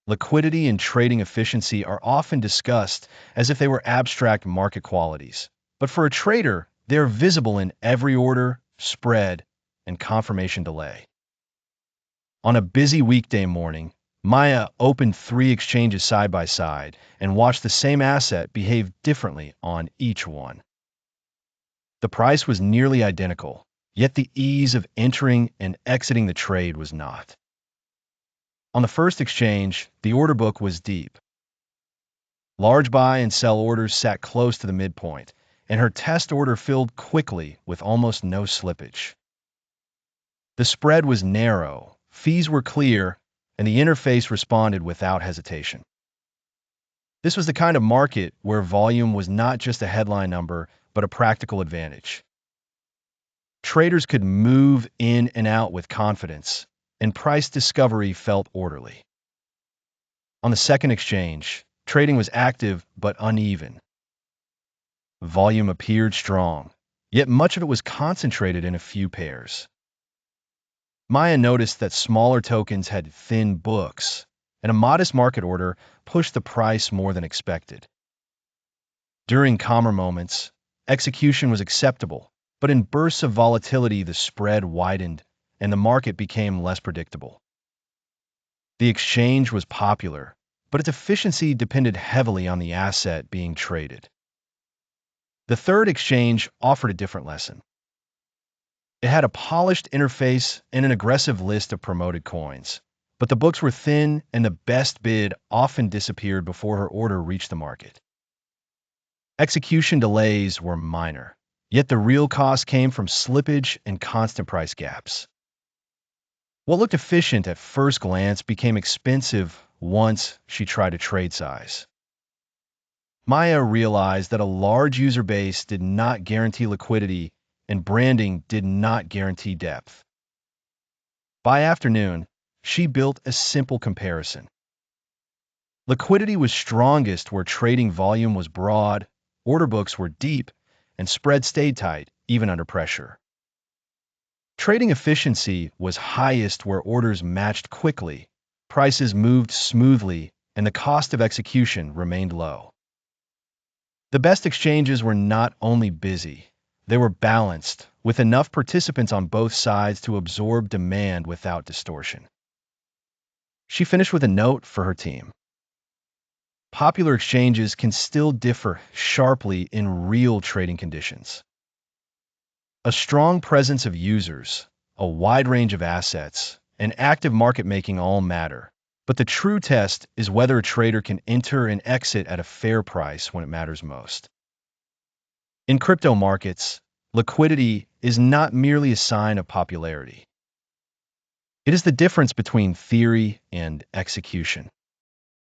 Liquidity and trading efficiency are often discussed as if they were abstract market qualities. But for a trader, they are visible in every order, spread, and confirmation delay. On a busy weekday morning, Maya opened 3 exchanges side by side and watched the same asset behave differently on each one. The price was nearly identical, yet the ease of entering and exiting the trade was not. On the first exchange, the order book was deep. Large buy and sell orders sat close to the midpoint, and her test order filled quickly with almost no slippage. The spread was narrow, fees were clear, and the interface responded without hesitation. This was the kind of market where volume was not just a headline number, but a practical advantage. Traders could move in and out with confidence, and price discovery felt orderly. On the second exchange, trading was active but uneven. Volume appeared strong, yet much of it was concentrated in a few pairs. Maya noticed that smaller tokens had thin books, and a modest market order pushed the price more than expected. During calmer moments, execution was acceptable, but in bursts of volatility the spread widened and the market became less predictable. The exchange was popular, but its efficiency depended heavily on the asset being traded. The third exchange offered a different lesson. It had a polished interface and an aggressive list of promoted coins, but the books were thin and the best bid often disappeared before her order reached the market. Execution delays were minor, yet the real cost came from slippage and constant price gaps. What looked efficient at first glance became expensive once she tried a trade size. Maya realized that a large user base did not guarantee liquidity and branding did not guarantee depth. By afternoon, she built a simple comparison. Liquidity was strongest where trading volume was broad, order books were deep, and spread stayed tight, even under pressure. Trading efficiency was highest where orders matched quickly, prices moved smoothly, and the cost of execution remained low. The best exchanges were not only busy, they were balanced, with enough participants on both sides to absorb demand without distortion. She finished with a note for her team. Popular exchanges can still differ sharply in real trading conditions. A strong presence of users, a wide range of assets, and active market making all matter, but the true test is whether a trader can enter and exit at a fair price when it matters most. In crypto markets, liquidity is not merely a sign of popularity. It is the difference between theory and execution.